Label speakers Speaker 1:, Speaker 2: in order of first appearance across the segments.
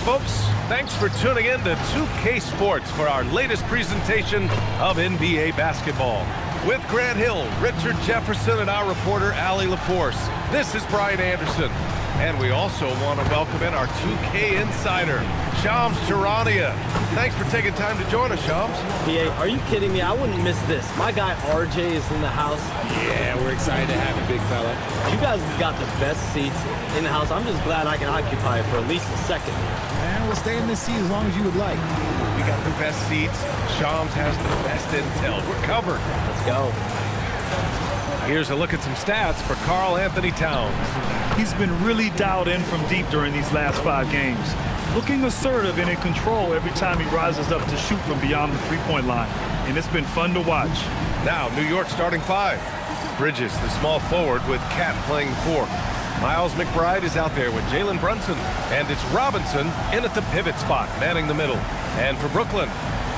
Speaker 1: folks. Thanks for tuning in to 2K Sports for our latest presentation of NBA basketball. With Grant Hill, Richard Jefferson, and our reporter, Allie LaForce. This is Brian Anderson. And we also want to welcome in our 2K insider, Shams Charania. Thanks for taking time to join us, Shams.
Speaker 2: PA, are you kidding me? I wouldn't miss this. My guy RJ is in the house.
Speaker 3: Yeah, we're excited to have you, big fella.
Speaker 2: You guys have got the best seats in the house. I'm just glad I can occupy it for at least a second.
Speaker 3: Man, we'll stay in this seat as long as you would like.
Speaker 1: We got the best seats. Shams has the best intel. We're covered.
Speaker 2: Let's go.
Speaker 1: Here's a look at some stats for Karl Anthony Towns.
Speaker 4: He's been really dialed in from deep during these last 5 games. Looking assertive and in control every time he rises up to shoot from beyond the three-point line. And it's been fun to watch.
Speaker 1: Now, New York starting 5. Bridges, the small forward, with Cat playing 4. Miles McBride is out there with Jalen Brunson. And it's Robinson in at the pivot spot, manning the middle. And for Brooklyn,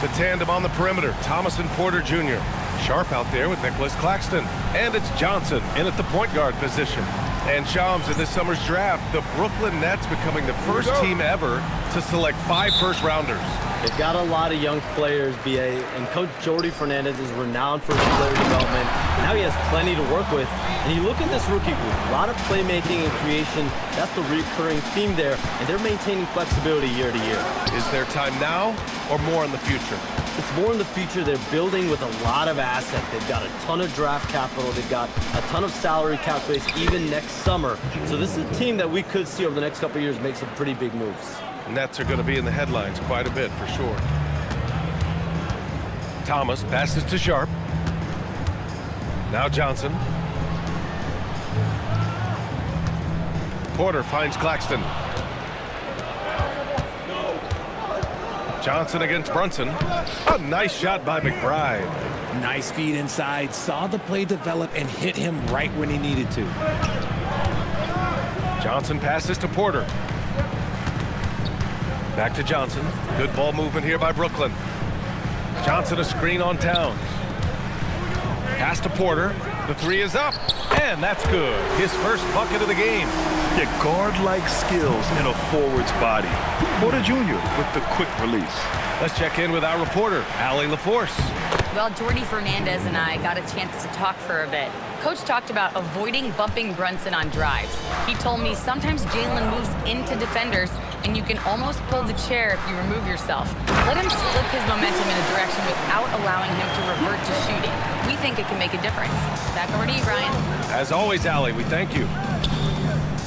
Speaker 1: the tandem on the perimeter, Thomas and Porter Jr. Sharp out there with Nicholas Claxton. And it's Johnson in at the point guard position. And Shams, in this summer's draft, the Brooklyn Nets becoming the first team ever to select 5 first-rounders.
Speaker 2: They've got a lot of young players, BA, and Coach Jordi Fernandez is renowned for his player development. Now he has plenty to work with. And you look at this rookie group, a lot of playmaking and creation. That's the recurring theme there, and they're maintaining flexibility year to year.
Speaker 1: Is there time now or more in the future?
Speaker 2: It's more in the future. They're building with a lot of assets. They've got a ton of draft capital. They've got a ton of salary cap space even next summer. So this is a team that we could see over the next couple of years make some pretty big moves.
Speaker 1: Nets are going to be in the headlines quite a bit for sure. Thomas passes to Sharp. Now Johnson. Porter finds Claxton. Johnson against Brunson. A nice shot by McBride.
Speaker 3: Nice feed inside, saw the play develop and hit him right when he needed to.
Speaker 1: Johnson passes to Porter. Back to Johnson. Good ball movement here by Brooklyn. Johnson a screen on Towns. Pass to Porter. The 3 is up. And that's good. His first bucket of the game.
Speaker 4: Yeah, guard-like skills in a forward's body. Porter Jr. with the quick release.
Speaker 1: Let's check in with our reporter, Allie LaForce.
Speaker 5: Well, Jordi Fernandez and I got a chance to talk for a bit. Coach talked about avoiding bumping Brunson on drives. He told me sometimes Jalen moves into defenders and you can almost pull the chair if you remove yourself. Let him slip his momentum in a direction without allowing him to revert to shooting. We think it can make a difference. Back over to you, Brian.
Speaker 1: As always, Allie, we thank you.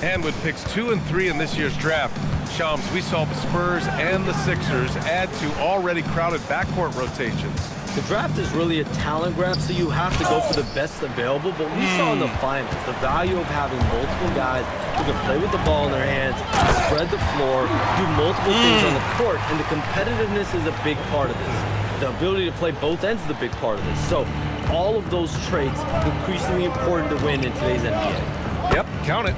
Speaker 1: And with picks 2 and 3 in this year's draft, Shams, we saw the Spurs and the Sixers add to already crowded backcourt rotations.
Speaker 2: The draft is really a talent grab, so you have to go for the best available. But we saw in the finals the value of having multiple guys who can play with the ball in their hands, spread the floor, do multiple things on the court, and the competitiveness is a big part of this. The ability to play both ends is a big part of this. So all of those traits increasingly important to win in today's NBA.
Speaker 1: Yep, count it.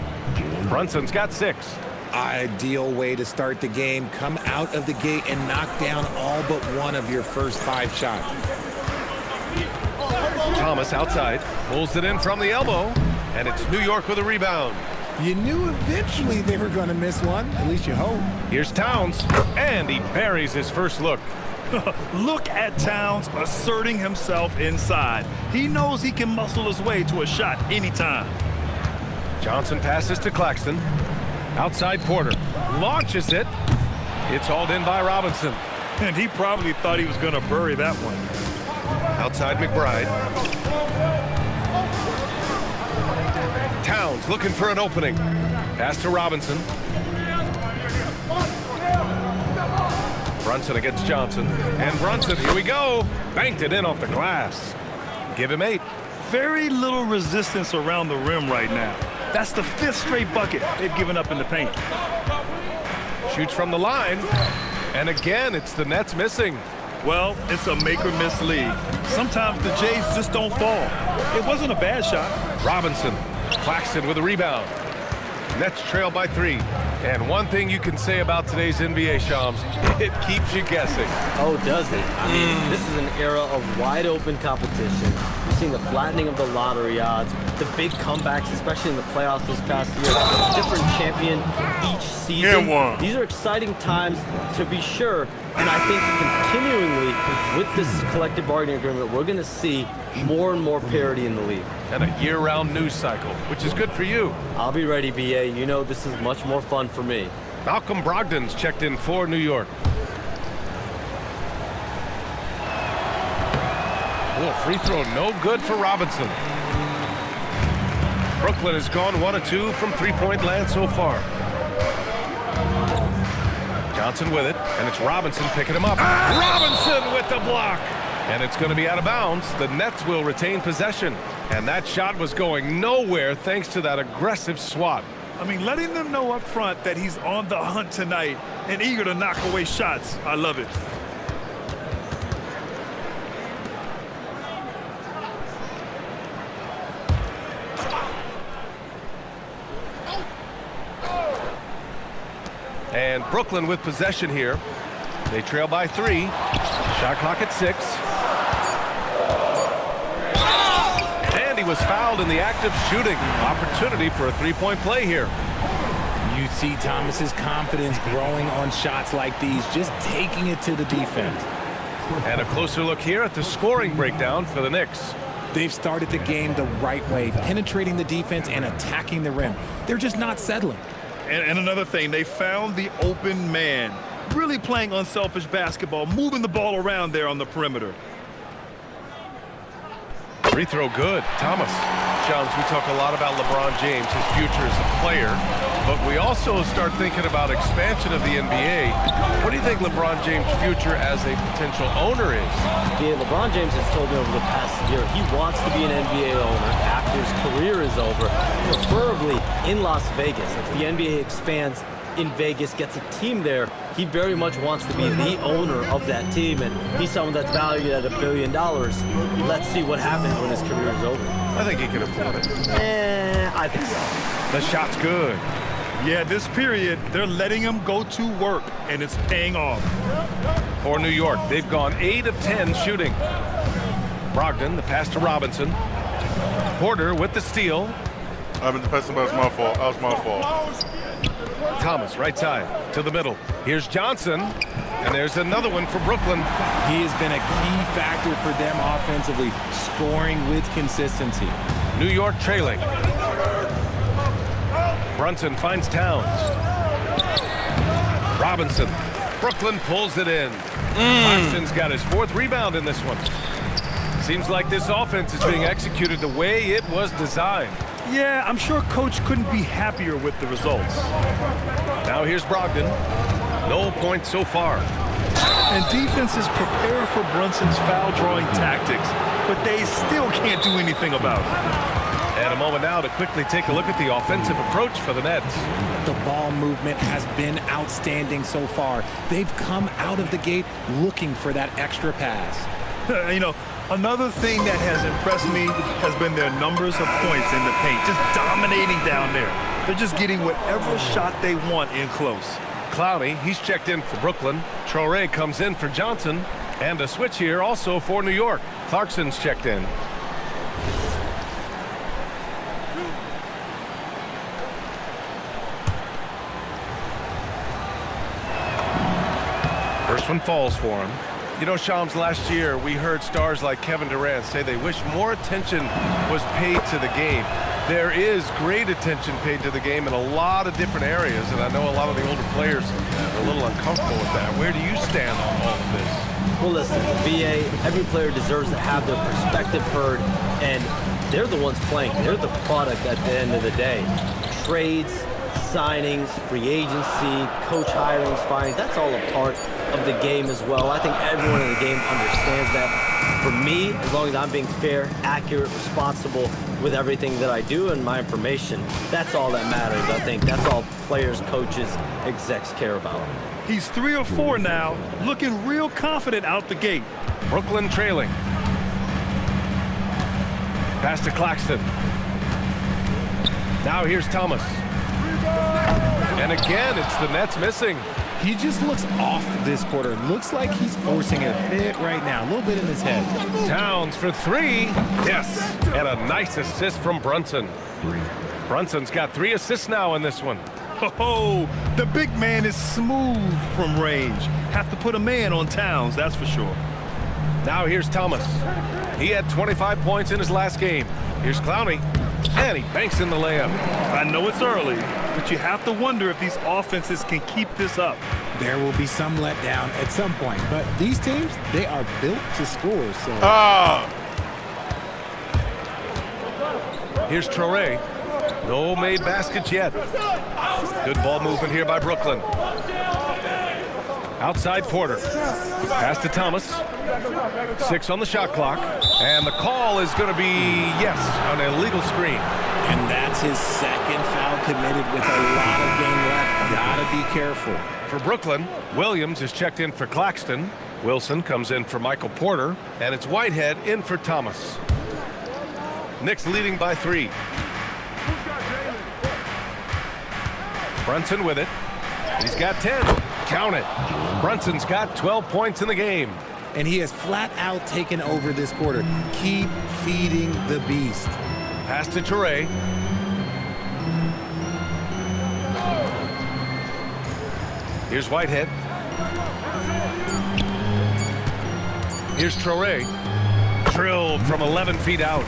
Speaker 1: Brunson's got 6.
Speaker 3: Ideal way to start the game. Come out of the gate and knock down all but one of your first 5 shots.
Speaker 1: Thomas outside, pulls it in from the elbow, and it's New York with a rebound.
Speaker 3: You knew eventually they were going to miss one, at least you hope.
Speaker 1: Here's Towns, and he buries his first look.
Speaker 4: Look at Towns asserting himself inside. He knows he can muscle his way to a shot anytime.
Speaker 1: Johnson passes to Claxton. Outside Porter. Launches it. It's hauled in by Robinson.
Speaker 4: And he probably thought he was going to bury that one.
Speaker 1: Outside McBride. Towns looking for an opening. Pass to Robinson. Brunson against Johnson. And Brunson, here we go. Banked it in off the glass. Give him 8.
Speaker 4: Very little resistance around the rim right now. That's the 5th straight bucket they've given up in the paint.
Speaker 1: Shoots from the line. And again, it's the Nets missing.
Speaker 4: Well, it's a make-or-miss league. Sometimes the Jays just don't fall. It wasn't a bad shot.
Speaker 1: Robinson. Claxton with a rebound. Nets trail by 3. And one thing you can say about today's NBA, Shams, it keeps you guessing.
Speaker 2: Oh, does it? I mean, this is an era of wide open competition. We've seen the flattening of the lottery odds, the big comebacks, especially in the playoffs this past year, different champion each season. These are exciting times to be sure. And I think continuingly, with this collective bargaining agreement, we're going to see more and more parity in the league.
Speaker 1: And a year-round news cycle, which is good for you.
Speaker 2: I'll be ready, BA. You know this is much more fun for me.
Speaker 1: Malcolm Brogdon's checked in for New York. Oh, free throw no good for Robinson. Brooklyn has gone 1 of 2 from three-point land so far. Johnson with it, and it's Robinson picking him up. Robinson with the block! And it's going to be out of bounds. The Nets will retain possession. And that shot was going nowhere thanks to that aggressive swat.
Speaker 4: I mean, letting them know up front that he's on the hunt tonight and eager to knock away shots. I love it.
Speaker 1: And Brooklyn with possession here. They trail by 3. Shot clock at 6. And he was fouled in the act of shooting. Opportunity for a three-point play here.
Speaker 3: You see Thomas's confidence growing on shots like these, just taking it to the defense.
Speaker 1: And a closer look here at the scoring breakdown for the Knicks.
Speaker 3: They've started the game the right way, penetrating the defense and attacking the rim. They're just not settling.
Speaker 4: And another thing, they found the open man. Really playing unselfish basketball, moving the ball around there on the perimeter.
Speaker 1: Free throw good. Thomas. Shams, we talk a lot about LeBron James, his future as a player, but we also start thinking about expansion of the NBA. What do you think LeBron James' future as a potential owner is?
Speaker 2: Yeah, LeBron James has told me over the past year he wants to be an NBA owner after his career is over, preferably in Las Vegas. If the NBA expands in Vegas, gets a team there, he very much wants to be the owner of that team, and he's someone that's valued at $1 billion. Let's see what happens when his career is over.
Speaker 1: I think he can afford it.
Speaker 2: I think so.
Speaker 1: The shot's good.
Speaker 4: Yeah, this period, they're letting him go to work, and it's paying off.
Speaker 1: For New York, they've gone 8 of 10 shooting. Brogdon, the pass to Robinson. Porter with the steal.
Speaker 6: I've been passing, but it's my fault. That was my fault.
Speaker 1: Thomas, right side, to the middle. Here's Johnson, and there's another one for Brooklyn.
Speaker 3: He has been a key factor for them offensively, scoring with consistency.
Speaker 1: New York trailing. Brunson finds Towns. Robinson. Brooklyn pulls it in. Claxton's got his 4th rebound in this one. Seems like this offense is being executed the way it was designed.
Speaker 4: Yeah, I'm sure Coach couldn't be happier with the results.
Speaker 1: Now here's Brogdon. No points so far.
Speaker 4: And defenses prepare for Brunson's foul-drawing tactics, but they still can't do anything about it.
Speaker 1: And a moment now to quickly take a look at the offensive approach for the Nets.
Speaker 3: The ball movement has been outstanding so far. They've come out of the gate looking for that extra pass.
Speaker 4: You know, another thing that has impressed me has been their numbers of points in the paint, just dominating down there. They're just getting whatever shot they want in close.
Speaker 1: Clowney, he's checked in for Brooklyn. Traore comes in for Johnson. And a switch here also for New York. Clarkson's checked in. First one falls for him. You know, Shams, last year we heard stars like Kevin Durant say they wish more attention was paid to the game. There is great attention paid to the game in a lot of different areas, and I know a lot of the older players are a little uncomfortable with that. Where do you stand on all of this?
Speaker 2: Well, listen, BA, every player deserves to have their perspective heard, and they're the ones playing. They're the product at the end of the day. Trades, signings, free agency, coach hirings, firings, that's all a part of the game as well. I think everyone in the game understands that. For me, as long as I'm being fair, accurate, responsible with everything that I do and my information, that's all that matters. I think that's all players, coaches, execs care about.
Speaker 4: He's 3 or 4 now, looking real confident out the gate.
Speaker 1: Brooklyn trailing. Pass to Claxton. Now here's Thomas. And again, it's the Nets missing.
Speaker 3: He just looks off this quarter. Looks like he's forcing it a bit right now, a little bit in his head.
Speaker 1: Towns for three. Yes. And a nice assist from Brunson. Brunson's got 3 assists now in this one.
Speaker 4: Oh, the big man is smooth from range. Have to put a man on Towns, that's for sure.
Speaker 1: Now here's Thomas. He had 25 points in his last game. Here's Clowney. And he banks in the layup.
Speaker 4: I know it's early, but you have to wonder if these offenses can keep this up.
Speaker 3: There will be some letdown at some point, but these teams, they are built to score, so...
Speaker 1: Here's Traore. No made baskets yet. Good ball movement here by Brooklyn. Outside Porter. Pass to Thomas. 6 on the shot clock. And the call is going to be, yes, an illegal screen.
Speaker 3: And that's his second foul committed with a lot of game left. Gotta be careful.
Speaker 1: For Brooklyn, Williams is checked in for Claxton. Wilson comes in for Michael Porter. And it's Whitehead in for Thomas. Knicks leading by 3. Brunson with it. He's got 10. Count it. Brunson's got 12 points in the game.
Speaker 3: And he has flat out taken over this quarter. Keep feeding the beast.
Speaker 1: Pass to Traore. Here's Whitehead. Here's Traore. Drilled from 11 feet out.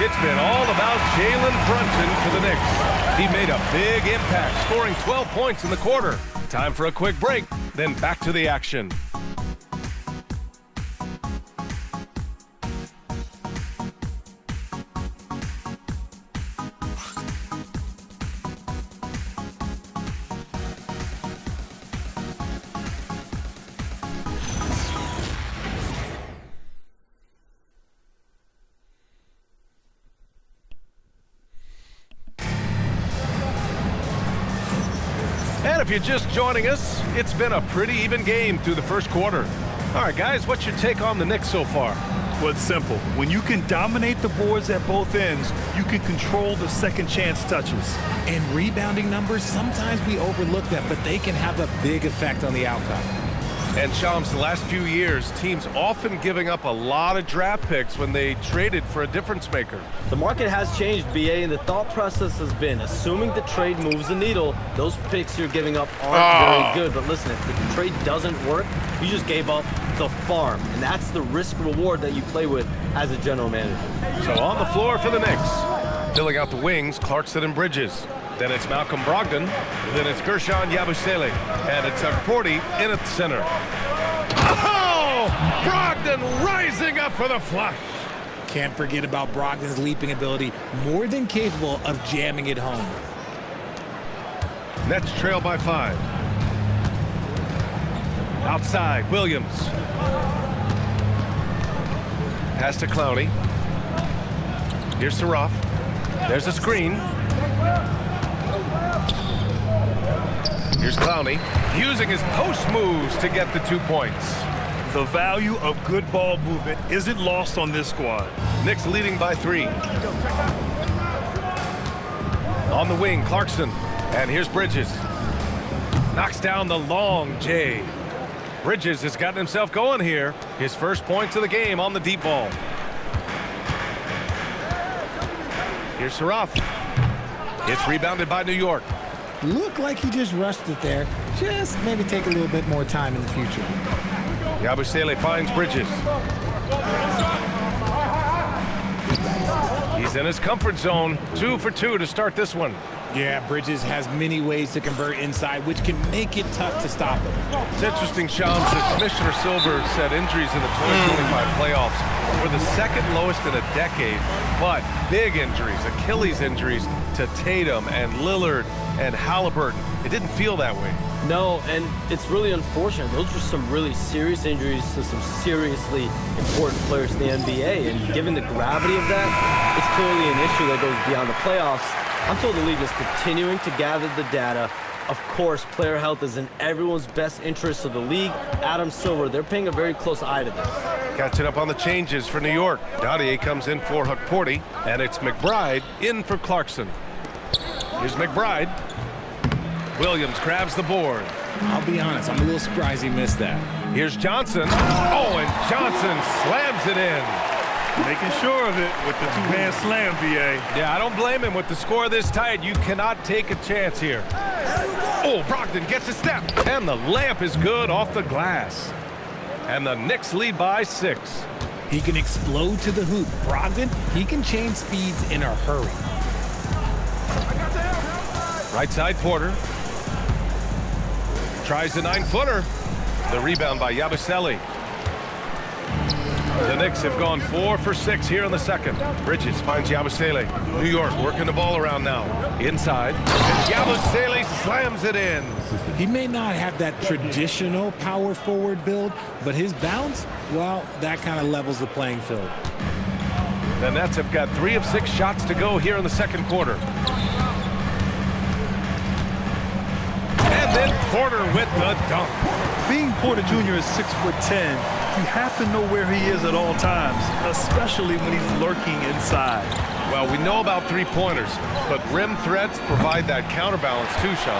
Speaker 1: It's been all about Jalen Brunson for the Knicks. He made a big impact, scoring 12 points in the quarter. Time for a quick break, then back to the action. And if you're just joining us, it's been a pretty even game through the first quarter. All right, guys, what's your take on the Knicks so far?
Speaker 4: Well, it's simple. When you can dominate the boards at both ends, you can control the second chance touches.
Speaker 3: And rebounding numbers, sometimes we overlook them, but they can have a big effect on the outcome.
Speaker 1: And Shams, the last few years, teams often giving up a lot of draft picks when they traded for a difference maker.
Speaker 2: The market has changed, BA, and the thought process has been, assuming the trade moves the needle, those picks you're giving up aren't very good. But listen, if the trade doesn't work, you just gave up the farm. And that's the risk reward that you play with as a general manager.
Speaker 1: So on the floor for the Knicks. Filling out the wings, Clarkson and Bridges. Then it's Malcolm Brogdon. Then it's Gershon Yabusele. And it's Porty in at the center. Oh! Brogdon rising up for the flush.
Speaker 3: Can't forget about Brogdon's leaping ability. More than capable of jamming it home.
Speaker 1: Nets trail by 5. Outside, Williams. Pass to Clowney. Here's Saraf. There's a screen. Here's Clowney, using his post moves to get the 2 points.
Speaker 4: The value of good ball movement isn't lost on this squad.
Speaker 1: Knicks leading by 3. On the wing, Clarkson. And here's Bridges. Knocks down the long J. Bridges has gotten himself going here. His first points of the game on the deep ball. Here's Saraf. It's rebounded by New York.
Speaker 3: Looked like he just rushed it there. Just maybe take a little bit more time in the future.
Speaker 1: Yabusele finds Bridges. He's in his comfort zone. 2 for 2 to start this one.
Speaker 3: Yeah, Bridges has many ways to convert inside, which can make it tough to stop him.
Speaker 1: It's interesting, Shams, that Commissioner Silver said injuries in the 2025 playoffs were the second lowest in a decade. But big injuries, Achilles injuries to Tatum and Lillard and Halliburton. It didn't feel that way.
Speaker 2: No, and it's really unfortunate. Those are some really serious injuries to some seriously important players in the NBA. And given the gravity of that, it's clearly an issue that goes beyond the playoffs. I'm told the league is continuing to gather the data. Of course, player health is in everyone's best interest of the league. Adam Silver, they're paying a very close eye to this.
Speaker 1: Catching up on the changes for New York. Dottier comes in for Porty, and it's McBride in for Clarkson. Here's McBride. Williams grabs the board.
Speaker 3: I'll be honest, I'm a little surprised he missed that.
Speaker 1: Here's Johnson. Oh, and Johnson slams it in.
Speaker 4: Making sure of it with the two-hand slam, B.A.
Speaker 1: Yeah, I don't blame him. With the score this tight, you cannot take a chance here. Oh, Brogdon gets a step, and the layup is good off the glass. And the Knicks lead by 6.
Speaker 3: He can explode to the hoop. Brogdon, he can change speeds in a hurry.
Speaker 1: Right side, Porter. Tries the 9-footer. The rebound by Yabusele. The Knicks have gone 4 for 6 here in the second. Bridges finds Yabusele. New York working the ball around now. Inside. And Yabusele slams it in.
Speaker 3: He may not have that traditional power forward build, but his bounce, well, that kind of levels the playing field.
Speaker 1: The Nets have got 3 of 6 shots to go here in the second quarter. And then Porter with the dunk.
Speaker 4: Being Porter Jr. is 6'10", you have to know where he is at all times, especially when he's lurking inside.
Speaker 1: Well, we know about three-pointers, but rim threats provide that counterbalance too, Sean.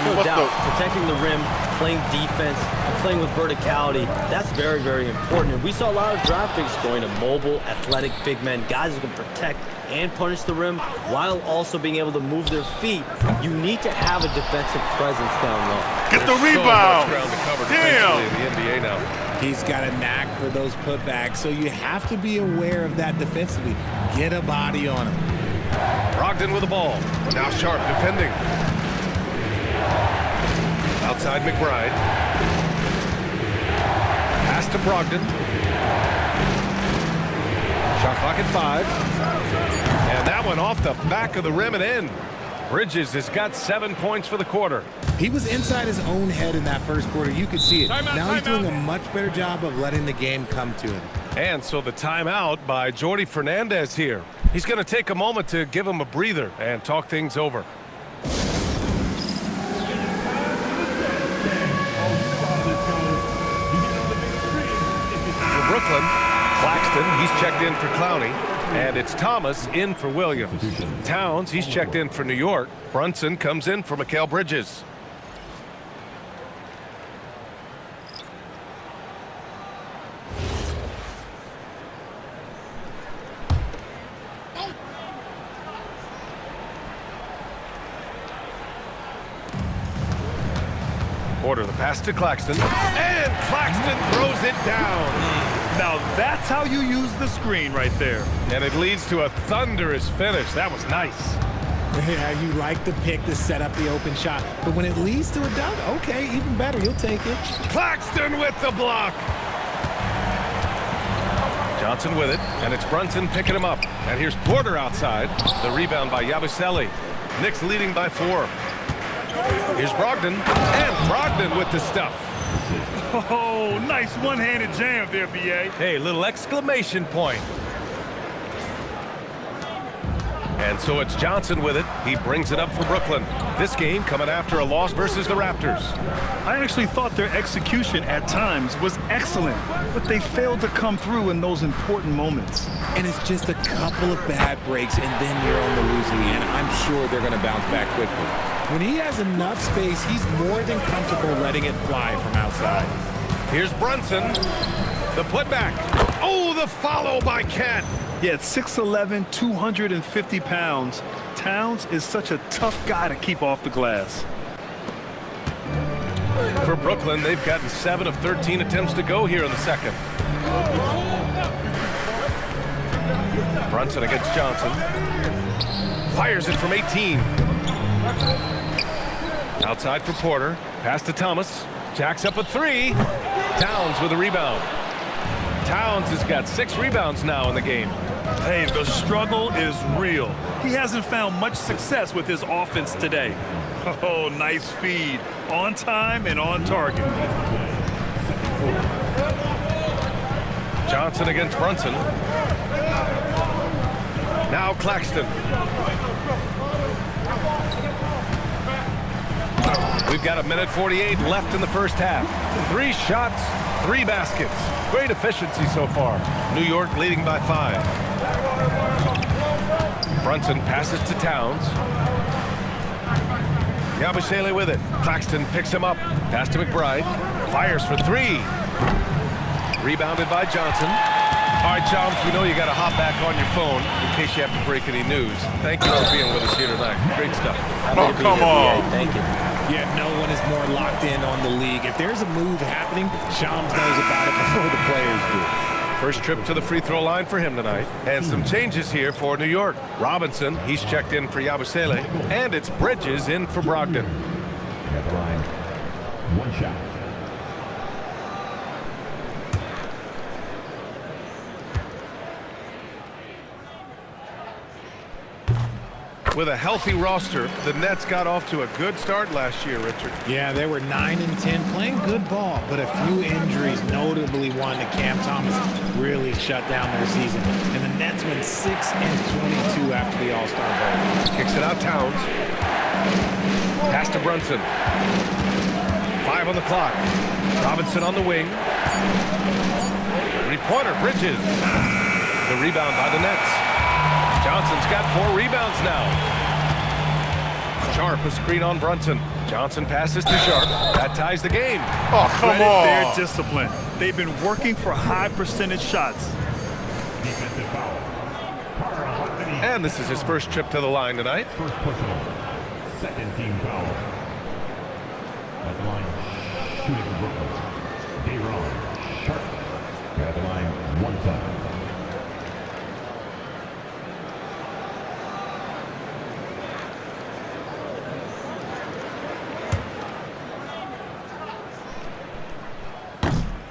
Speaker 2: No doubt, protecting the rim, playing defense, and playing with verticality, that's very, very important. And we saw a lot of draft picks going to mobile, athletic big men, guys who can protect and punish the rim while also being able to move their feet. You need to have a defensive presence down low.
Speaker 6: Get the
Speaker 1: There's
Speaker 6: rebound.
Speaker 1: So much ground to cover
Speaker 6: Damn.
Speaker 1: defensively in the NBA now.
Speaker 3: He's got a knack for those putbacks, so you have to be aware of that defensively. Get a body on him.
Speaker 1: Brogdon with the ball. Now Sharp defending. Outside McBride. Pass to Brogdon. Shot clock at 5. And that one off the back of the rim and in. Bridges has got 7 points for the quarter.
Speaker 3: He was inside his own head in that first quarter. You could see it. Now he's doing a much better job of letting the game come to him.
Speaker 1: And so the timeout by Jordi Fernandez here. He's going to take a moment to give him a breather and talk things over. For Brooklyn, Claxton, he's checked in for Clowney. And it's Thomas in for Williams. Towns, he's checked in for New York. Brunson comes in for Mikal Bridges. Porter, the pass to Claxton. And Claxton throws it down.
Speaker 4: Now that's how you use the screen right there.
Speaker 1: And it leads to a thunderous finish. That was nice.
Speaker 3: Yeah, you like the pick to set up the open shot, but when it leads to a dunk, okay, even better, you'll take it.
Speaker 1: Claxton with the block. Johnson with it, and it's Brunson picking him up. And here's Porter outside. The rebound by Yabusele. Knicks leading by 4. Here's Brogdon, and Brogdon with the stuff.
Speaker 4: Oh, nice one-handed jam there, B.A.
Speaker 1: Hey, little exclamation point. And so it's Johnson with it. He brings it up for Brooklyn. This game coming after a loss versus the Raptors.
Speaker 4: I actually thought their execution at times was excellent, but they failed to come through in those important moments.
Speaker 3: And it's just a couple of bad breaks, and then you're on the losing end. I'm sure they're going to bounce back quickly. When he has enough space, he's more than comfortable letting it fly from outside.
Speaker 1: Here's Brunson. The putback. Oh, the follow by Kent.
Speaker 4: Yeah, at 6'11", 250 pounds, Towns is such a tough guy to keep off the glass.
Speaker 1: For Brooklyn, they've gotten 7 of 13 attempts to go here in the second. Brunson against Johnson. Fires it from 18. Outside for Porter. Pass to Thomas. Jacks up a 3. Towns with a rebound. Towns has got 6 rebounds now in the game.
Speaker 4: Hey, the struggle is real. He hasn't found much success with his offense today. Oh, nice feed. On time and on target.
Speaker 1: Johnson against Brunson. Now Claxton. We've got 1:48 left in the first half. 3 shots, 3 baskets. Great efficiency so far. New York leading by 5. Brunson passes to Towns. Yabusele with it. Claxton picks him up. Pass to McBride. Fires for three. Rebounded by Johnson. All right, Chums, we know you got to hop back on your phone in case you have to break any news. Thank you for being with us here tonight. Great stuff.
Speaker 6: Oh, come on.
Speaker 2: Thank you.
Speaker 3: Yeah, no one is more locked in on the league. If there's a move happening, Shams knows about it before the players do.
Speaker 1: First trip to the free throw line for him tonight. And some changes here for New York. Robinson, he's checked in for Yabusele. And it's Bridges in for Brogdon.
Speaker 7: At the line, one shot.
Speaker 1: With a healthy roster, the Nets got off to a good start last year, Richard.
Speaker 3: Yeah, they were 9-10, playing good ball, but a few injuries, notably one to Cam Thomas, really shut down their season. And the Nets went 6-22 after the All-Star break.
Speaker 1: Kicks it out Towns. Pass to Brunson. 5 on the clock. Robinson on the wing. Three-pointer, Bridges. The rebound by the Nets. Johnson's got 4 rebounds now. Sharp a screen on Brunson. Johnson passes to Sharp. That ties the game.
Speaker 6: Oh, come
Speaker 4: Credit
Speaker 6: on.
Speaker 4: their discipline. They've been working for high percentage shots.
Speaker 7: Defensive foul. Carter Anthony.
Speaker 1: And this is his first trip to the line tonight.
Speaker 7: First personal. Second team foul. At the line, shooting for Brooklyn. Dayron Sharp. At the line, one time.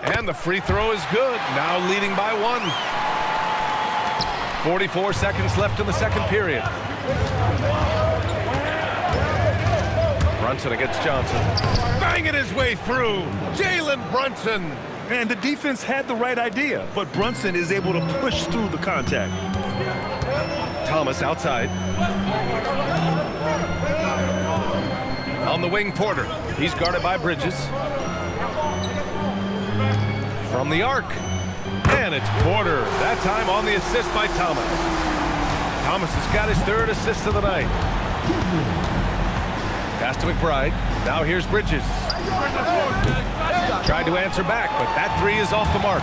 Speaker 1: And the free throw is good. Now leading by 1. 44 seconds left in the second period. Brunson against Johnson. Banging his way through. Jalen Brunson.
Speaker 4: And the defense had the right idea, but Brunson is able to push through the contact.
Speaker 1: Thomas outside. On the wing, Porter. He's guarded by Bridges. From the arc. And it's Porter. That time on the assist by Thomas. Thomas has got his 3rd assist of the night. Pass to McBride. Now here's Bridges. Tried to answer back, but that 3 is off the mark.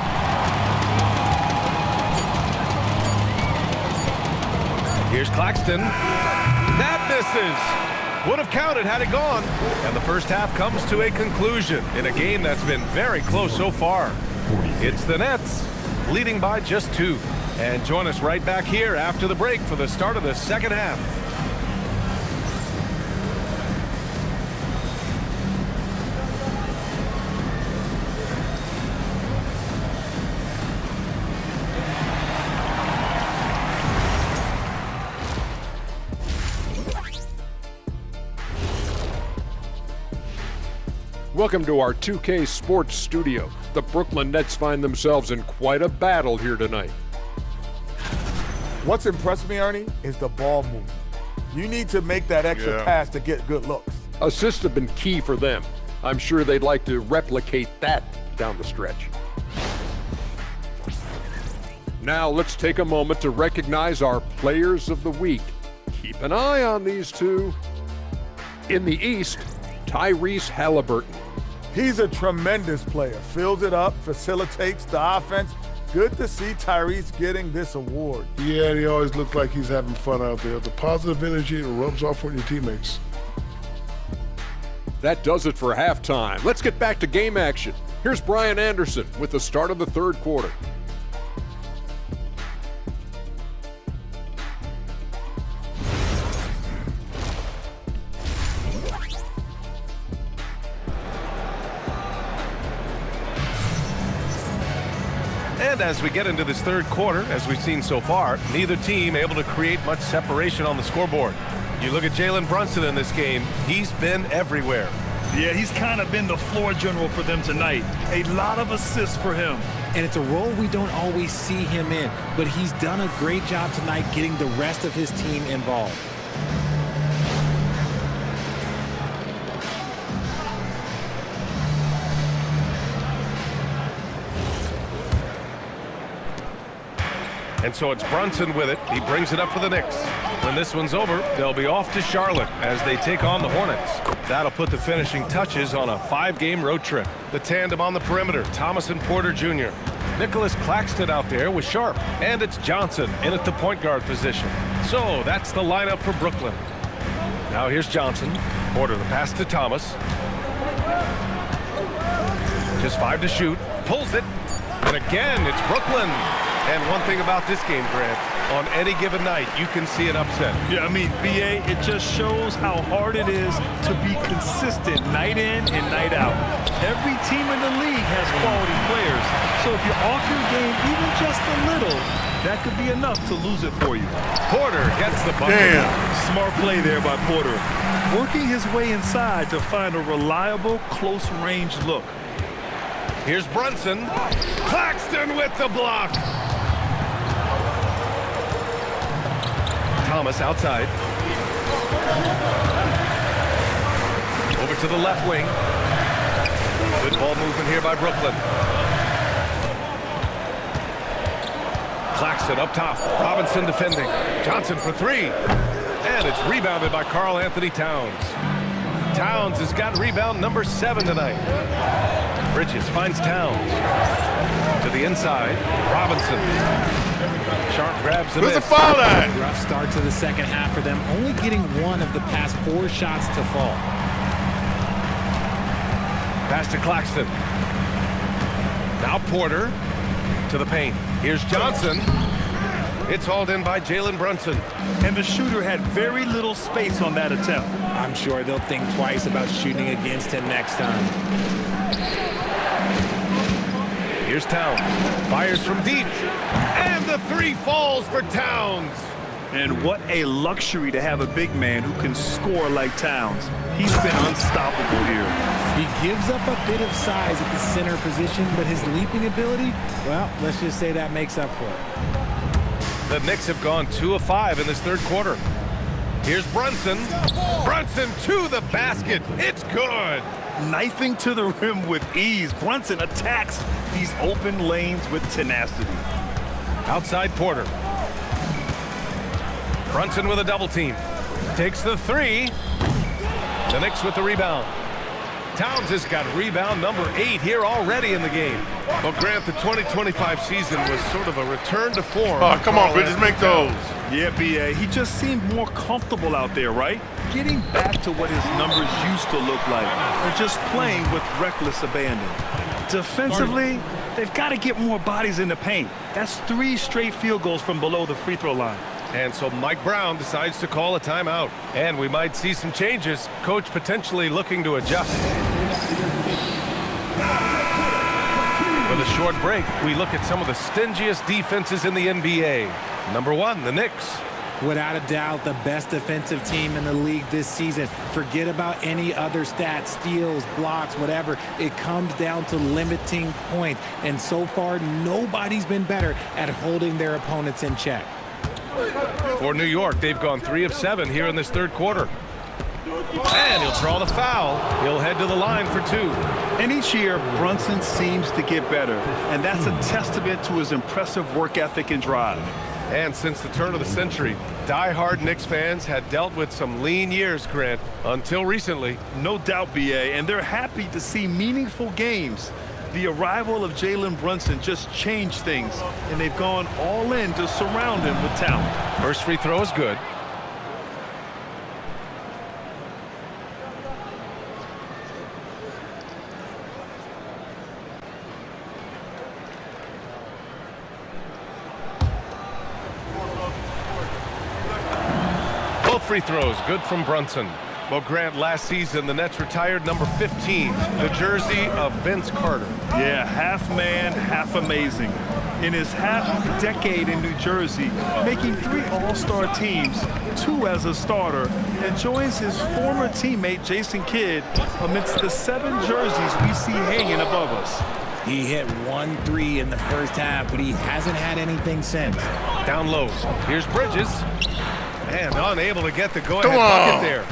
Speaker 1: Here's Claxton. That misses. Would have counted had it gone. And the first half comes to a conclusion in a game that's been very close so far. It's the Nets leading by just 2. And join us right back here after the break for the start of the second half.
Speaker 8: Welcome to our 2K Sports Studio. The Brooklyn Nets find themselves in quite a battle here tonight.
Speaker 9: What's impressed me, Ernie, is the ball movement. You need to make that extra pass to get good looks.
Speaker 8: Assists have been key for them. I'm sure they'd like to replicate that down the stretch. Now let's take a moment to recognize our Players of the Week. Keep an eye on these two. In the East, Tyrese Halliburton.
Speaker 9: He's a tremendous player. Fills it up, facilitates the offense. Good to see Tyrese getting this award.
Speaker 10: Yeah, and he always looks like he's having fun out there. The positive energy rubs off on your teammates.
Speaker 8: That does it for halftime. Let's get back to game action. Here's Brian Anderson with the start of the third quarter.
Speaker 1: And as we get into this third quarter, as we've seen so far, neither team able to create much separation on the scoreboard. You look at Jalen Brunson in this game, he's been everywhere.
Speaker 4: Yeah, he's kind of been the floor general for them tonight. A lot of assists for him.
Speaker 3: And it's a role we don't always see him in, but he's done a great job tonight getting the rest of his team involved.
Speaker 1: And so it's Brunson with it. He brings it up for the Knicks. When this one's over, they'll be off to Charlotte as they take on the Hornets. That'll put the finishing touches on a 5-game road trip. The tandem on the perimeter, Thomas and Porter Jr. Nicholas Claxton out there with Sharp. And it's Johnson in at the point guard position. So that's the lineup for Brooklyn. Now here's Johnson. Porter the pass to Thomas. Just 5 to shoot. Pulls it. And again, it's Brooklyn. And one thing about this game, Grant, on any given night, you can see an upset.
Speaker 4: Yeah, I mean, BA, it just shows how hard it is to be consistent night in and night out. Every team in the league has quality players. So if you're off your game even just a little, that could be enough to lose it for you.
Speaker 1: Porter gets the bucket.
Speaker 6: Damn.
Speaker 4: Smart play there by Porter. Working his way inside to find a reliable, close-range look.
Speaker 1: Here's Brunson. Claxton with the block. Thomas outside. Over to the left wing. Good ball movement here by Brooklyn. Claxton up top. Robinson defending. Johnson for 3. And it's rebounded by Karl Anthony Towns. Towns has got rebound number 7 tonight. Bridges finds Towns. To the inside. Robinson. Sharp grabs the miss.
Speaker 6: Where's the foul at?
Speaker 3: Rough start to the second half for them, only getting 1 of the past 4 shots to fall.
Speaker 1: Pass to Claxton. Now Porter to the paint. Here's Johnson. It's hauled in by Jalen Brunson.
Speaker 4: And the shooter had very little space on that attempt.
Speaker 3: I'm sure they'll think twice about shooting against him next time.
Speaker 1: Here's Towns. Fires from deep. And the 3 falls for Towns.
Speaker 4: And what a luxury to have a big man who can score like Towns. He's been unstoppable here.
Speaker 3: He gives up a bit of size at the center position, but his leaping ability, well, let's just say that makes up for it.
Speaker 1: The Knicks have gone 2 of 5 in this third quarter. Here's Brunson. Brunson to the basket. It's good.
Speaker 4: Knifing to the rim with ease. Brunson attacks these open lanes with tenacity.
Speaker 1: Outside Porter. Brunson with a double team. Takes the 3. The Knicks with the rebound. Towns has got rebound number 8 here already in the game. Well, Grant, the 2025 season was sort of a return to form.
Speaker 6: Oh, come on, Bridges, make those.
Speaker 4: Yeah, BA, he just seemed more comfortable out there, right? Getting back to what his numbers used to look like, and just playing with reckless abandon. Defensively, they've got to get more bodies in the paint. That's 3 straight field goals from below the free throw line.
Speaker 1: And so Mike Brown decides to call a timeout. And we might see some changes. Coach potentially looking to adjust. With a short break, we look at some of the stingiest defenses in the NBA. Number 1, the Knicks.
Speaker 3: Without a doubt, the best defensive team in the league this season. Forget about any other stats, steals, blocks, whatever. It comes down to limiting points. And so far, nobody's been better at holding their opponents in check.
Speaker 1: For New York, they've gone 3 of 7 here in this third quarter. And he'll draw the foul. He'll head to the line for 2.
Speaker 4: And each year, Brunson seems to get better. And that's a testament to his impressive work ethic and drive.
Speaker 1: And since the turn of the century, die-hard Knicks fans had dealt with some lean years, Grant, until recently.
Speaker 4: No doubt, BA, and they're happy to see meaningful games. The arrival of Jalen Brunson just changed things, and they've gone all in to surround him with talent.
Speaker 1: First free throw is good. Both free throws good from Brunson. Well, Grant, last season, the Nets retired number 15, the jersey of Vince Carter.
Speaker 4: Yeah, half man, half amazing. In his half-decade in New Jersey, making 3 All-Star teams, 2 as a starter, and joins his former teammate Jason Kidd amidst the 7 jerseys we see hanging above us.
Speaker 3: He hit 1 3 in the first half, but he hasn't had anything since.
Speaker 1: Down low. Here's Bridges. And unable to get the go-ahead bucket there.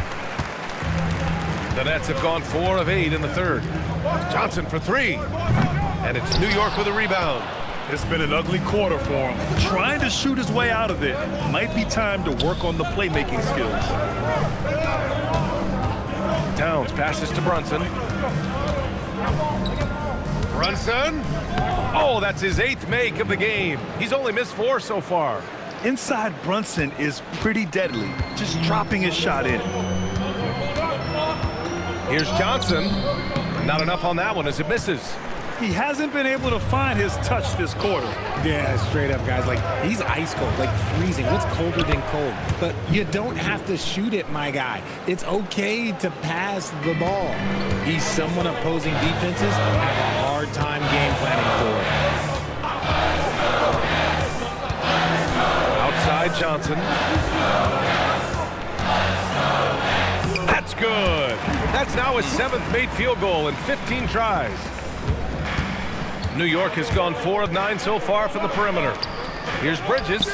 Speaker 1: The Nets have gone 4 of 8 in the third. Johnson for 3. And it's New York with a rebound.
Speaker 4: It's been an ugly quarter for him. Trying to shoot his way out of it. Might be time to work on the playmaking skills.
Speaker 1: Towns passes to Brunson. Brunson. Oh, that's his 8th make of the game. He's only missed 4 so far.
Speaker 4: Inside Brunson is pretty deadly. Just dropping his shot in.
Speaker 1: Here's Johnson. Not enough on that one as it misses.
Speaker 4: He hasn't been able to find his touch this quarter.
Speaker 3: Yeah, straight up, guys. Like, he's ice cold, like freezing. What's colder than cold? But you don't have to shoot it, my guy. It's okay to pass the ball. He's someone opposing defenses have a hard time game planning for.
Speaker 1: Outside Johnson. That's good. That's now his 7th made field goal in 15 tries. New York has gone 4 of 9 so far from the perimeter. Here's Bridges,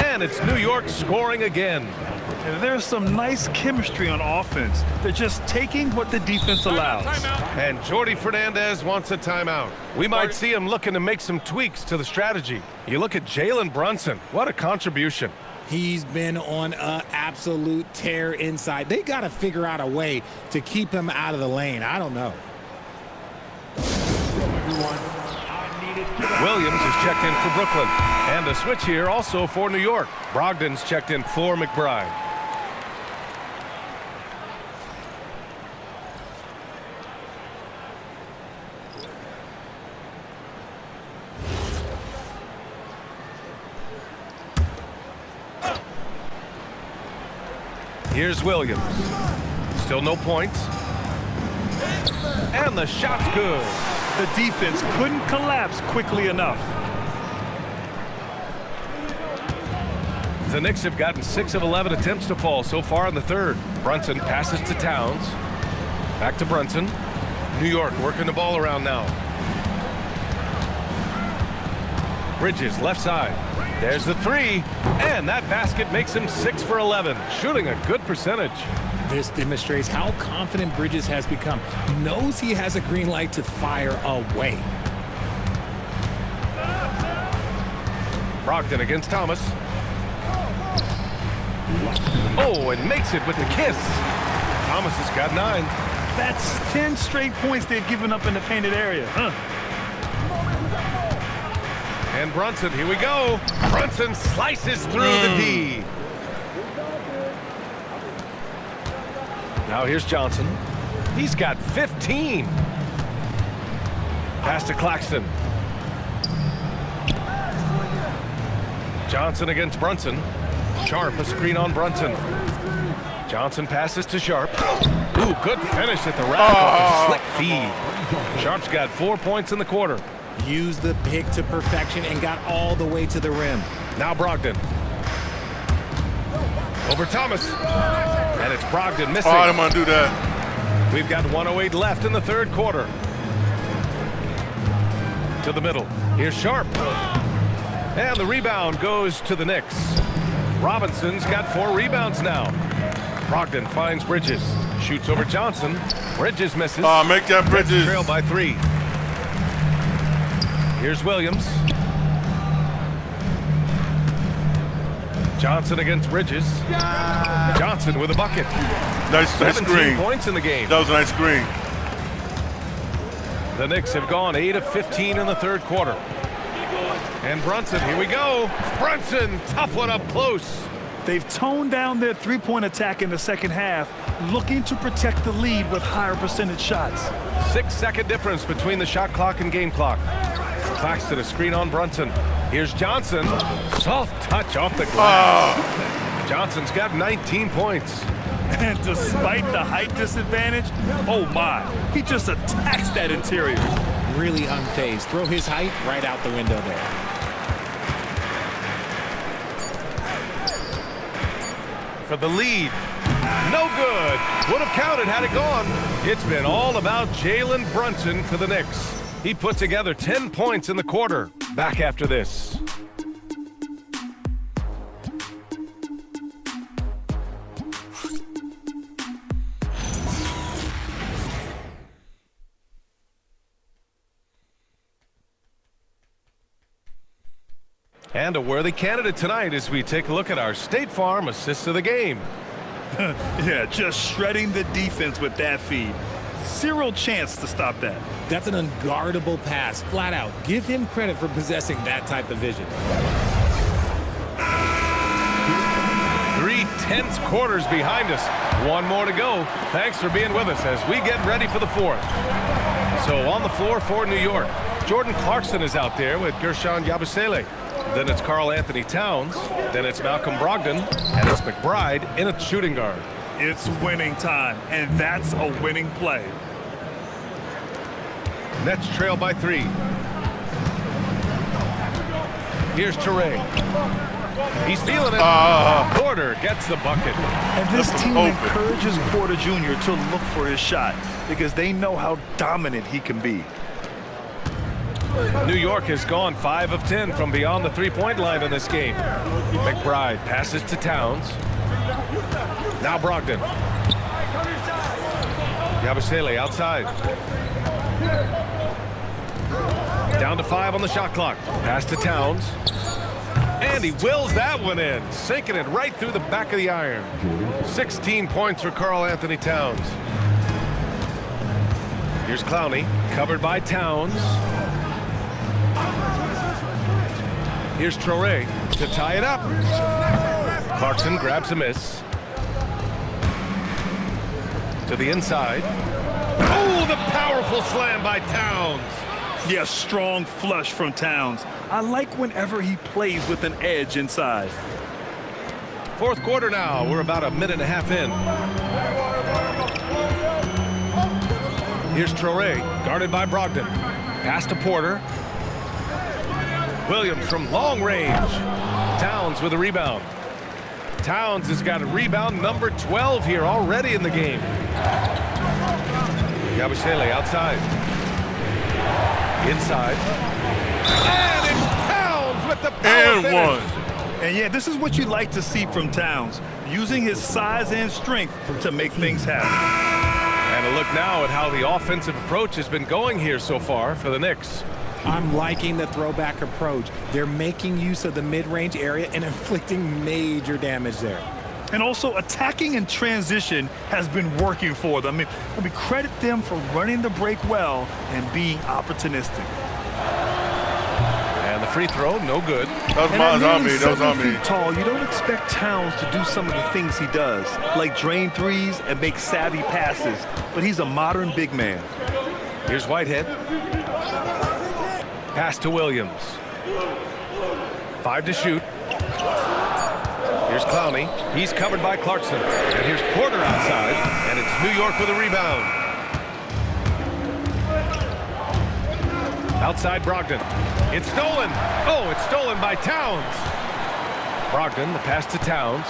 Speaker 1: and it's New York scoring again.
Speaker 4: And there's some nice chemistry on offense. They're just taking what the defense allows.
Speaker 1: And Jordi Fernandez wants a timeout. We might see him looking to make some tweaks to the strategy. You look at Jalen Brunson. What a contribution.
Speaker 3: He's been on an absolute tear inside. They got to figure out a way to keep him out of the lane. I don't know.
Speaker 1: Williams is checked in for Brooklyn. And a switch here also for New York. Brogdon's checked in for McBride. Here's Williams. Still no points. And the shot's good.
Speaker 4: The defense couldn't collapse quickly enough.
Speaker 1: The Knicks have gotten 6 of 11 attempts to fall so far in the third. Brunson passes to Towns. Back to Brunson. New York working the ball around now. Bridges left side. There's the 3. And that basket makes him 6 for 11. Shooting a good percentage.
Speaker 3: This demonstrates how confident Bridges has become. Knows he has a green light to fire away.
Speaker 1: Brogdon against Thomas. Oh, and makes it with the kiss. Thomas has got 9.
Speaker 4: That's 10 straight points they've given up in the painted area.
Speaker 1: And Brunson, here we go. Brunson slices through the D. Now here's Johnson. He's got 15. Pass to Claxton. Johnson against Brunson. Sharp, a screen on Brunson. Johnson passes to Sharp. Ooh, good finish at the rack off a slick feed. Sharp's got 4 points in the quarter.
Speaker 3: Used the pick to perfection and got all the way to the rim.
Speaker 1: Now Brogdon. Over Thomas. And it's Brogdon missing.
Speaker 6: Oh, I didn't want to do that.
Speaker 1: We've got 1:08 left in the third quarter. To the middle. Here's Sharp. And the rebound goes to the Knicks. Robinson's got 4 rebounds now. Brogdon finds Bridges. Shoots over Johnson. Bridges misses.
Speaker 6: Make that Bridges.
Speaker 1: Trail by 3. Here's Williams. Johnson against Bridges. Johnson with a bucket.
Speaker 6: Nice
Speaker 1: 17
Speaker 6: screen.
Speaker 1: points in the game.
Speaker 6: That was a nice screen.
Speaker 1: The Knicks have gone 8 of 15 in the third quarter. And Brunson, here we go. Brunson, tough one up close.
Speaker 4: They've toned down their three-point attack in the second half, looking to protect the lead with higher percentage shots.
Speaker 1: 6-second difference between the shot clock and game clock. Claxton, a screen on Brunson. Here's Johnson. Soft touch off the glass. Johnson's got 19 points.
Speaker 4: And despite the height disadvantage, oh my, he just attacks that interior.
Speaker 3: Really unfazed. Throw his height right out the window there.
Speaker 1: For the lead. No good. Would have counted had it gone. It's been all about Jalen Brunson for the Knicks. He put together 10 points in the quarter. Back after this. And a worthy candidate tonight as we take a look at our State Farm assist of the game.
Speaker 4: Yeah, just shredding the defense with that feed. Zero chance to stop that.
Speaker 3: That's an unguardable pass, flat out. Give him credit for possessing that type of vision.
Speaker 1: 3 tense quarters behind us. One more to go. Thanks for being with us as we get ready for the fourth. So on the floor for New York, Jordan Clarkson is out there with Gershon Yabusele. Then it's Karl Anthony Towns. Then it's Malcolm Brogdon. And it's McBride in a shooting guard.
Speaker 4: It's winning time, and that's a winning play.
Speaker 1: Nets trail by 3. Here's Toure. He's feeling it. Porter gets the bucket.
Speaker 4: And this team encourages Porter Jr. to look for his shot because they know how dominant he can be.
Speaker 1: New York has gone 5 of 10 from beyond the three-point line in this game. McBride passes to Towns. Now Brogdon. Yabusele outside. Down to 5 on the shot clock. Pass to Towns. And he wills that one in, sinking it right through the back of the iron. 16 points for Karl Anthony Towns. Here's Clowney, covered by Towns. Here's Traore to tie it up. Clarkson grabs a miss. To the inside. Oh, the powerful slam by Towns.
Speaker 4: Yes, strong flush from Towns. I like whenever he plays with an edge inside.
Speaker 1: Fourth quarter now. We're about a minute and a half in. Here's Traore, guarded by Brogdon. Pass to Porter. Williams from long range. Towns with a rebound. Towns has got a rebound number 12 here already in the game. Yabusele outside. Inside. And it's Towns with the power finish.
Speaker 6: And one.
Speaker 4: And yeah, this is what you like to see from Towns, using his size and strength to make things happen.
Speaker 1: And a look now at how the offensive approach has been going here so far for the Knicks.
Speaker 3: I'm liking the throwback approach. They're making use of the mid-range area and inflicting major damage there.
Speaker 4: And also attacking in transition has been working for them. I mean, credit them for running the break well and being opportunistic.
Speaker 1: And the free throw, no good.
Speaker 6: That was on me. That was on me.
Speaker 4: Tall, you don't expect Towns to do some of the things he does, like drain threes and make savvy passes. But he's a modern big man.
Speaker 1: Here's Whitehead. Pass to Williams. 5 to shoot. Here's Clowney. He's covered by Clarkson. And here's Porter outside. And it's New York with a rebound. Outside Brogdon. It's stolen. Oh, it's stolen by Towns. Brogdon, the pass to Towns.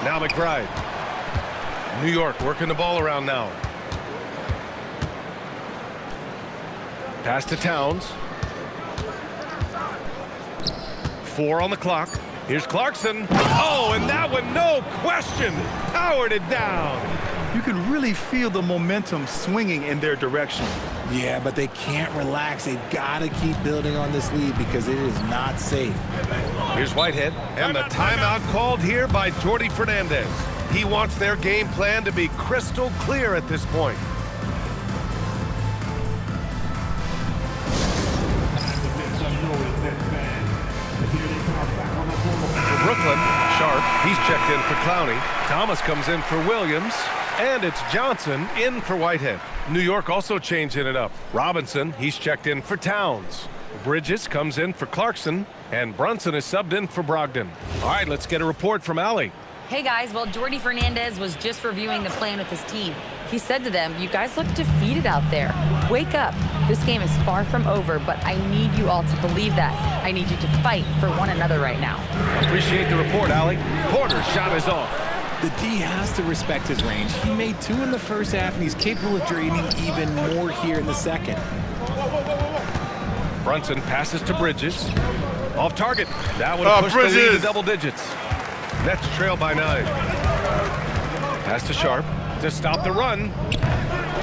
Speaker 1: Now McBride. New York working the ball around now. Pass to Towns. 4 on the clock. Here's Clarkson. Oh, and that one, no question, powered it down.
Speaker 4: You can really feel the momentum swinging in their direction.
Speaker 3: Yeah, but they can't relax. They've got to keep building on this lead because it is not safe.
Speaker 1: Here's Whitehead, and the timeout called here by Jordi Fernandez. He wants their game plan to be crystal clear at this point. For Brooklyn, Sharp, he's checked in for Clowney. Thomas comes in for Williams. And it's Johnson in for Whitehead. New York also changing it up. Robinson, he's checked in for Towns. Bridges comes in for Clarkson. And Brunson is subbed in for Brogdon. All right, let's get a report from Allie.
Speaker 5: Hey guys, well, Jordi Fernandez was just reviewing the plan with his team. He said to them, you guys look defeated out there. Wake up. This game is far from over, but I need you all to believe that. I need you to fight for one another right now.
Speaker 1: Appreciate the report, Allie. Porter's shot is off.
Speaker 3: The D has to respect his range. He made 2 in the first half, and he's capable of draining even more here in the second.
Speaker 1: Brunson passes to Bridges. Off target. That would push the lead to double digits. Nets trail by 9. Pass to Sharp to stop the run.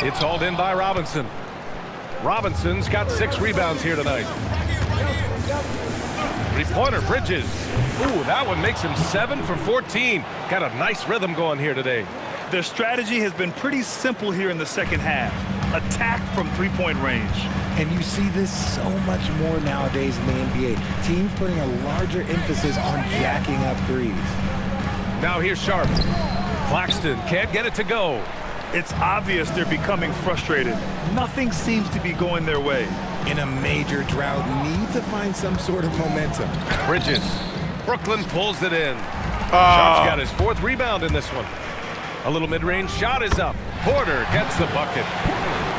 Speaker 1: It's hauled in by Robinson. Robinson's got 6 rebounds here tonight. Three-pointer, Bridges. Ooh, that one makes him 7 for 14. Got a nice rhythm going here today.
Speaker 4: Their strategy has been pretty simple here in the second half. Attack from three-point range.
Speaker 3: And you see this so much more nowadays in the NBA. Teams putting a larger emphasis on jacking up threes.
Speaker 1: Now here's Sharp. Claxton can't get it to go.
Speaker 4: It's obvious they're becoming frustrated. Nothing seems to be going their way.
Speaker 3: In a major drought, need to find some sort of momentum.
Speaker 1: Bridges. Brooklyn pulls it in. Sharp's got his 4th rebound in this one. A little mid-range shot is up. Porter gets the bucket.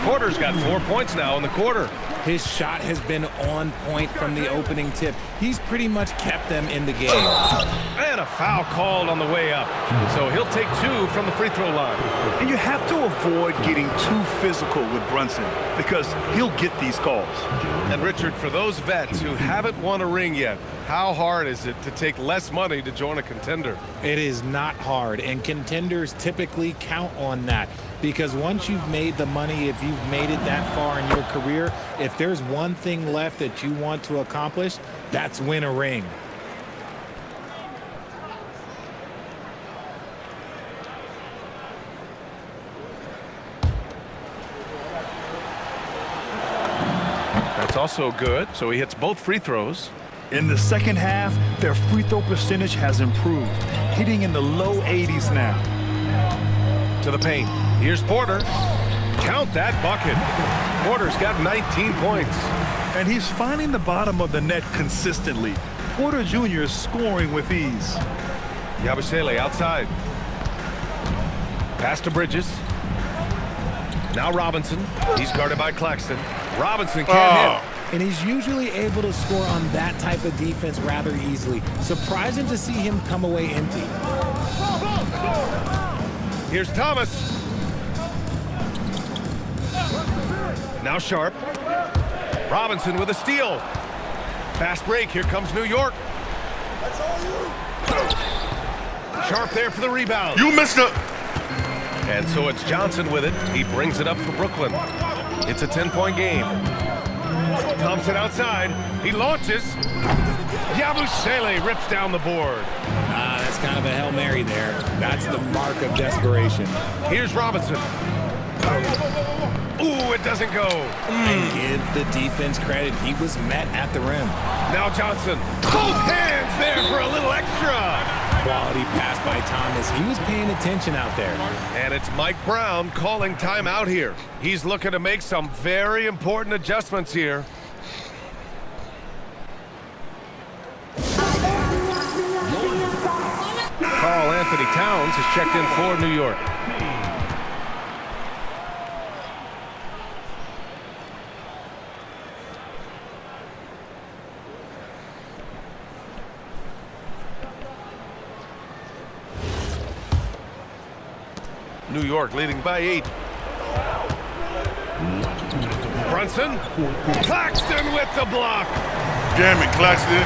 Speaker 1: Porter's got 4 points now in the quarter.
Speaker 3: His shot has been on point from the opening tip. He's pretty much kept them in the game.
Speaker 1: And a foul called on the way up. So he'll take 2 from the free throw line.
Speaker 4: And you have to avoid getting too physical with Brunson because he'll get these calls.
Speaker 1: And Richard, for those vets who haven't won a ring yet, how hard is it to take less money to join a contender?
Speaker 3: It is not hard, and contenders typically count on that. Because once you've made the money, if you've made it that far in your career, if there's one thing left that you want to accomplish, that's win a ring.
Speaker 1: That's also good, so he hits both free throws.
Speaker 4: In the second half, their free throw percentage has improved, hitting in the low 80s now.
Speaker 1: To the paint. Here's Porter. Count that bucket. Porter's got 19 points.
Speaker 4: And he's finding the bottom of the net consistently. Porter Jr. is scoring with ease.
Speaker 1: Yabusele outside. Pass to Bridges. Now Robinson. He's guarded by Claxton. Robinson can't hit.
Speaker 3: And he's usually able to score on that type of defense rather easily. Surprising to see him come away empty.
Speaker 1: Here's Thomas. Now Sharp. Robinson with a steal. Fast break. Here comes New York. Sharp there for the rebound.
Speaker 6: You missed it.
Speaker 1: And so it's Johnson with it. He brings it up for Brooklyn. It's a 10-point game. Thompson outside. He launches. Yabusele rips down the board.
Speaker 3: That's kind of a Hail Mary there. That's the mark of desperation.
Speaker 1: Here's Robinson. Ooh, it doesn't go.
Speaker 3: And give the defense credit. He was met at the rim.
Speaker 1: Now Johnson. Both hands there for a little extra.
Speaker 3: Quality pass by Thomas. He was paying attention out there.
Speaker 1: And it's Mike Brown calling timeout here. He's looking to make some very important adjustments here. Karl Anthony Towns has checked in for New York. New York leading by 8. Brunson. Claxton with the block.
Speaker 6: Damn it, Claxton.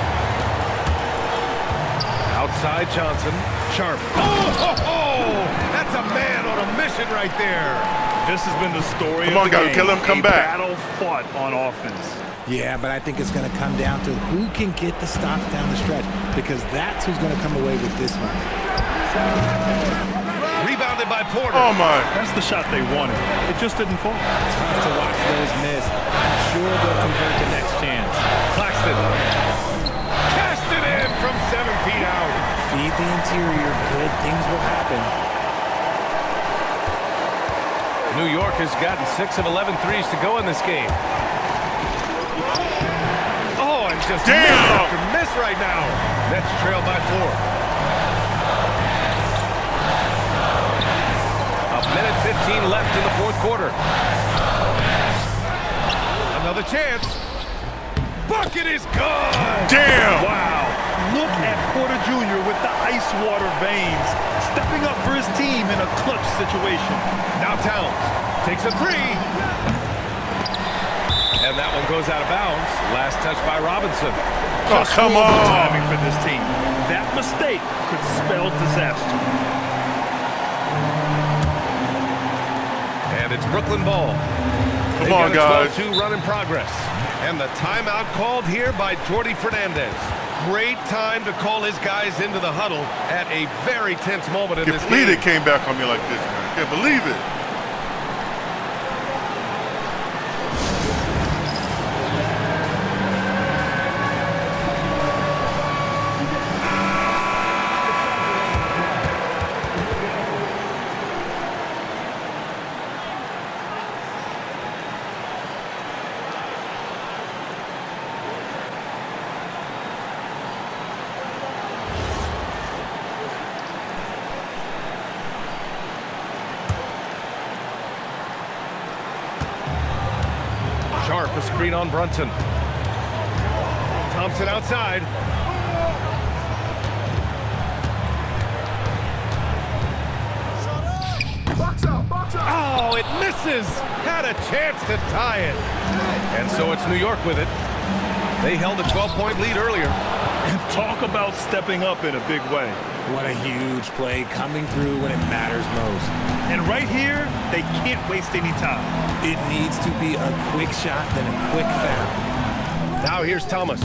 Speaker 1: Outside Johnson. Sharp. Oh, that's a man on a mission right there.
Speaker 4: This has been the story
Speaker 6: Come on,
Speaker 4: of the
Speaker 6: guys,
Speaker 4: game.
Speaker 6: kill him, come back.
Speaker 4: Battle fought on offense.
Speaker 3: Yeah, but I think it's going to come down to who can get the stops down the stretch, because that's who's going to come away with this one.
Speaker 1: Rebounded by Porter.
Speaker 6: Oh, my.
Speaker 4: That's the shot they wanted. It just didn't fall.
Speaker 3: Tough to watch those miss. I'm sure they'll convert the next chance.
Speaker 1: Claxton. Cast it in from 7 feet out.
Speaker 3: Feed the interior. Good things will happen.
Speaker 1: New York has gotten 6 of 11 threes to go in this game. Oh, and just miss after miss right now. Nets trail by 4. A minute 15 left in the fourth quarter. Another chance. Bucket is good.
Speaker 6: Damn.
Speaker 4: Wow. Look at Porter Jr. with the ice water veins, stepping up for his team in a clutch situation.
Speaker 1: Now Towns takes a 3. And that one goes out of bounds. Last touch by Robinson.
Speaker 6: Oh, come on.
Speaker 4: Timing for this team. That mistake could spell disaster.
Speaker 1: And it's Brooklyn ball.
Speaker 6: Come on, guys.
Speaker 1: 12-2 run in progress. And the timeout called here by Jordi Fernandez. great time to call his guys into the huddle at a very tense moment in this game.
Speaker 6: It came back on me like this, man. Can't believe it.
Speaker 1: Sharp, a screen on Brunson. Thompson outside. Oh, it misses. Had a chance to tie it. And so it's New York with it. They held a 12-point lead earlier.
Speaker 4: And talk about stepping up in a big way.
Speaker 3: What a huge play coming through when it matters most.
Speaker 4: And right here, they can't waste any time.
Speaker 3: It needs to be a quick shot, then a quick foul.
Speaker 1: Now here's Thomas.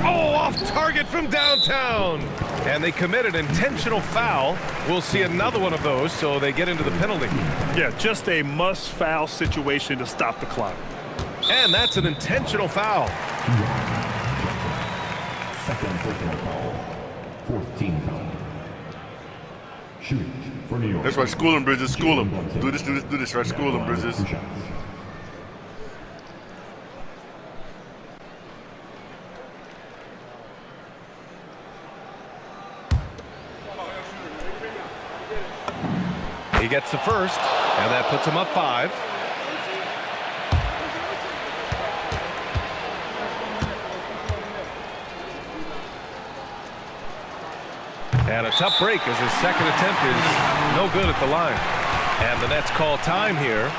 Speaker 1: Oh, off target from downtown. And they commit an intentional foul. We'll see another one of those, so they get into the penalty.
Speaker 4: Yeah, just a must-foul situation to stop the clock.
Speaker 1: And that's an intentional foul.
Speaker 7: Second personal foul. Fourth team foul. Shoot for New York.
Speaker 6: That's right. School him, Bridges. School him. Do this, right? School him, Bridges.
Speaker 7: Two shots.
Speaker 1: He gets the first, and that puts him up 5. And a tough break as his second attempt is no good at the line. And the Nets call time here.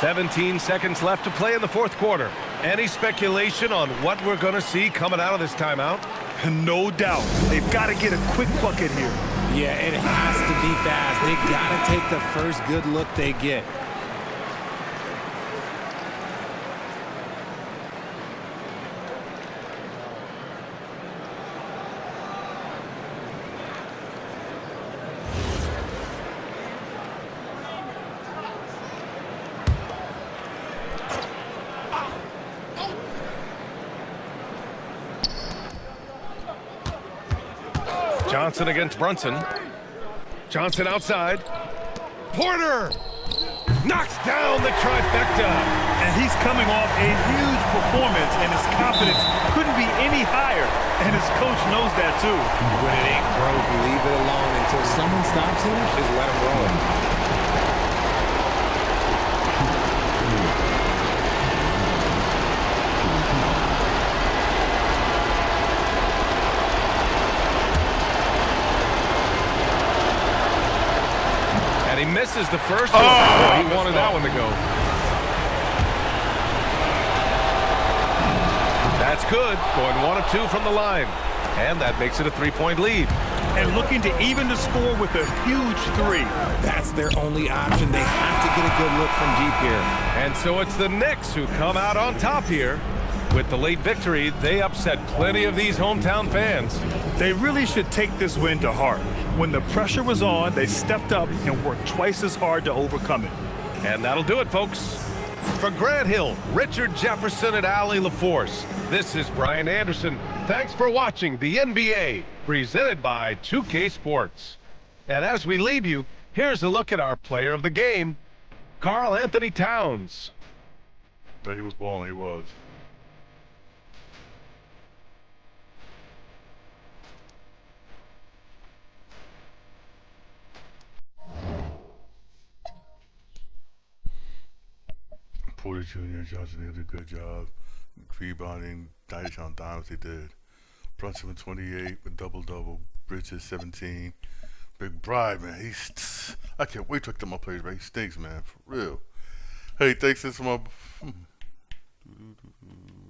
Speaker 1: 17 seconds left to play in the fourth quarter. Any speculation on what we're going to see coming out of this timeout?
Speaker 4: No doubt. They've got to get a quick bucket here.
Speaker 3: Yeah, it has to be fast. They got to take the first good look they get.
Speaker 1: Johnson against Brunson. Johnson outside. Porter knocks down the trifecta.
Speaker 4: And he's coming off a huge performance, and his confidence couldn't be any higher. And his coach knows that, too.
Speaker 3: When it ain't broke, leave it alone until someone stops him. Just let him roll.
Speaker 1: He misses the first one. He wanted that one to go. That's good. Going 1 of 2 from the line. And that makes it a 3-point lead.
Speaker 4: And looking to even the score with a huge 3.
Speaker 3: That's their only option. They have to get a good look from deep here.
Speaker 1: And so it's the Knicks who come out on top here. With the late victory, they upset plenty of these hometown fans.
Speaker 4: They really should take this win to heart. When the pressure was on, they stepped up and worked twice as hard to overcome it.
Speaker 1: And that'll do it, folks. For Grant Hill, Richard Jefferson, and Allie LaForce, this is Brian Anderson. Thanks for watching the NBA, presented by 2K Sports. And as we leave you, here's a look at our player of the game, Karl Anthony Towns.
Speaker 6: But he was balling, he was. Porter Jr. Johnson did a good job rebounding. Dyson Dimes, they did. Brunson with 28 with double-double. Bridges 17. Big Bride, man. I can't wait to look at my players, man. He stinks, man. For real. Hey, thanks. This is my...